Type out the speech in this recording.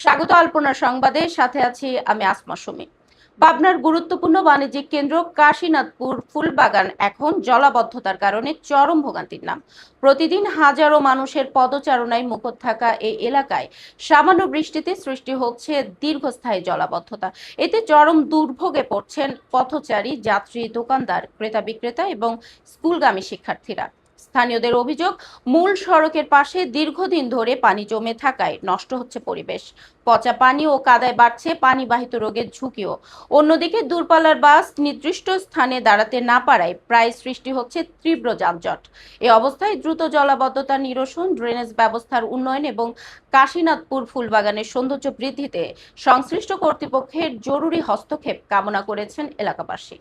স্বাগত আলপনা সংবাদের সাথে আছি আমি আসমা সুমি। পাবনার গুরুত্বপূর্ণ বাণিজ্যিক কেন্দ্র কাশীনাথপুর ফুলবাগান এখন জলাবদ্ধতার কারণে চরম ভোগান্তির নাম। প্রতিদিন হাজারো মানুষের পদচারণায় মুখর থাকা এই এলাকায় সামান্য বৃষ্টিতে সৃষ্টি হচ্ছে দীর্ঘস্থায়ী জলাবদ্ধতা। এতে চরম দুর্ভোগে পড়ছেন পথচারী, যাত্রী, দোকানদার, ক্রেতা বিক্রেতা এবং স্কুলগামী শিক্ষার্থীরা। স্থানীয়দের অভিযোগ, মূল সড়কের পাশে দীর্ঘদিন ধরে পানি জমে থাকায় নষ্ট হচ্ছে পরিবেশ। পচা পানি ও কাদায় বাড়ছে পানিবাহিত রোগের ঝুঁকিও। অন্যদিকে দূরপাল্লার বাস নির্দিষ্ট স্থানে দাঁড়াতে না পারায় প্রায় সৃষ্টি হচ্ছে তীব্র যানজট। এ অবস্থায় দ্রুত জলাবদ্ধতা নিরসন, ড্রেনেজ ব্যবস্থার উন্নয়ন এবং কাশীনাথপুর ফুলবাগানের সৌন্দর্য বৃদ্ধিতে সংশ্লিষ্ট কর্তৃপক্ষের জরুরি হস্তক্ষেপ কামনা করেছেন এলাকাবাসী।